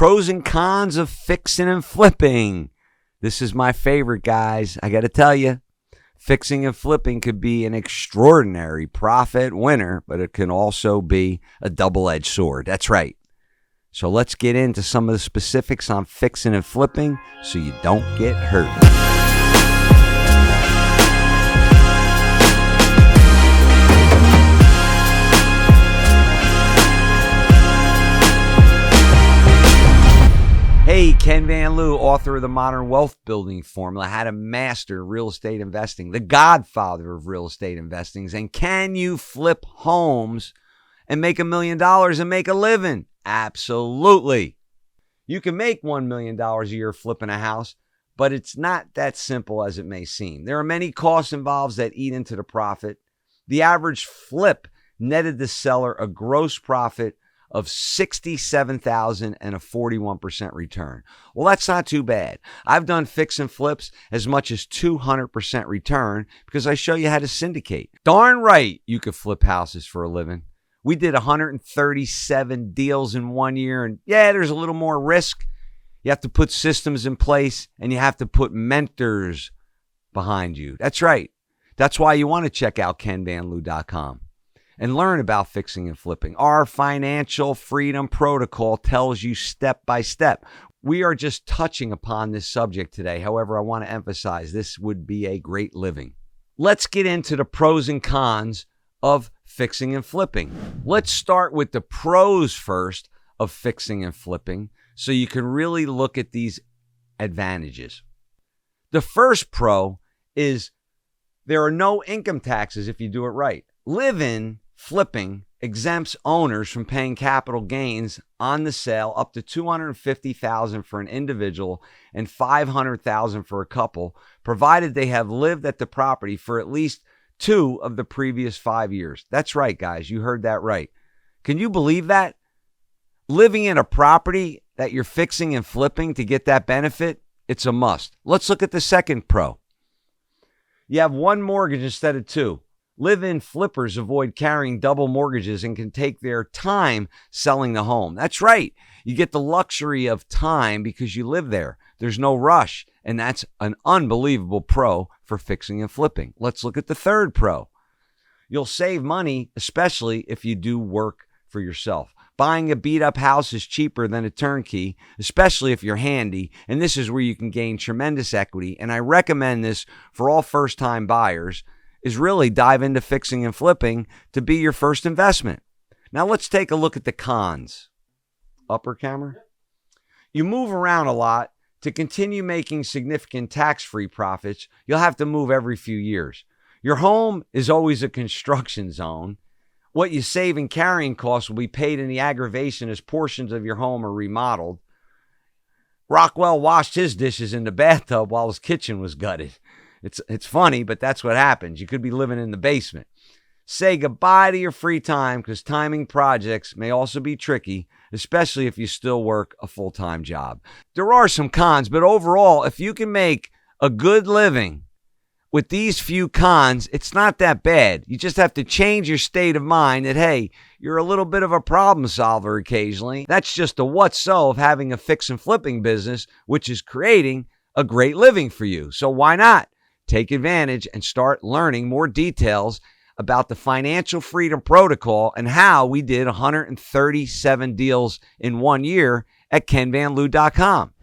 pros and cons of fixing and flipping. This is my favorite, guys. I got to tell you, fixing and flipping could be an extraordinary profit winner, but it can also be a double-edged sword. That's right. So let's get into some of the specifics on fixing and flipping so you don't get hurt. Hey, Ken Van Liew, author of the Modern Wealth Building Formula, how to master real estate investing, the godfather of real estate investing, and can you flip homes and make $1 million and make a living? Absolutely. You can make $1 million a year flipping a house, but it's not that simple as it may seem. There are many costs involved that eat into the profit. The average flip netted the seller a gross profit of $67,000 and a 41% return. Well, that's not too bad. I've done fix and flips as much as 200% return because I show you how to syndicate. Darn right you could flip houses for a living. We did 137 deals in 1 year, and yeah, there's a little more risk. You have to put systems in place, and you have to put mentors behind you. That's right. That's why you want to check out kenvanliew.com. and learn about fixing and flipping. Our financial freedom protocol tells you step by step. We are just touching upon this subject today. However, I want to emphasize this would be a great living. Let's get into the pros and cons of fixing and flipping. Let's start with the pros first of fixing and flipping so you can really look at these advantages. The first pro is there are no income taxes if you do it right. Live-in flipping exempts owners from paying capital gains on the sale up to $250,000 for an individual and $500,000 for a couple, provided they have lived at the property for at least 2 of the previous 5 years. That's right, guys. You heard that right. Can you believe that? Living in a property that you're fixing and flipping to get that benefit, it's a must. Let's look at the second pro. You have 1 mortgage instead of 2. Live-in flippers avoid carrying double mortgages and can take their time selling the home. That's right. You get the luxury of time because you live there. There's no rush, and that's an unbelievable pro for fixing and flipping. Let's look at the third pro. You'll save money, especially if you do work for yourself. Buying a beat-up house is cheaper than a turnkey, especially if you're handy, and this is where you can gain tremendous equity, and I recommend this for all first-time buyers, is really dive into fixing and flipping to be your first investment. Now let's take a look at the cons. Upper camera. You move around a lot. To continue making significant tax-free profits, you'll have to move every few years. Your home is always a construction zone. What you save in carrying costs will be paid in the aggravation as portions of your home are remodeled. Rockwell washed his dishes in the bathtub while his kitchen was gutted. It's funny, but that's what happens. You could be living in the basement. Say goodbye to your free time because timing projects may also be tricky, especially if you still work a full-time job. There are some cons, but overall, if you can make a good living with these few cons, it's not that bad. You just have to change your state of mind that, hey, you're a little bit of a problem solver occasionally. That's just the what's so of having a fix and flipping business, which is creating a great living for you. So why not? Take advantage and start learning more details about the financial freedom protocol and how we did 137 deals in 1 year at kenvanliew.com.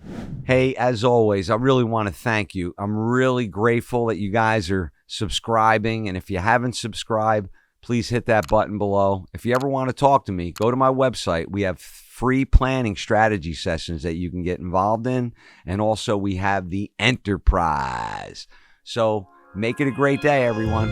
Hey, as always, I really want to thank you. I'm really grateful that you guys are subscribing. And if you haven't subscribed, please hit that button below. If you ever want to talk to me, go to my website. We have free planning strategy sessions that you can get involved in. And also we have the enterprise. So make it a great day, everyone.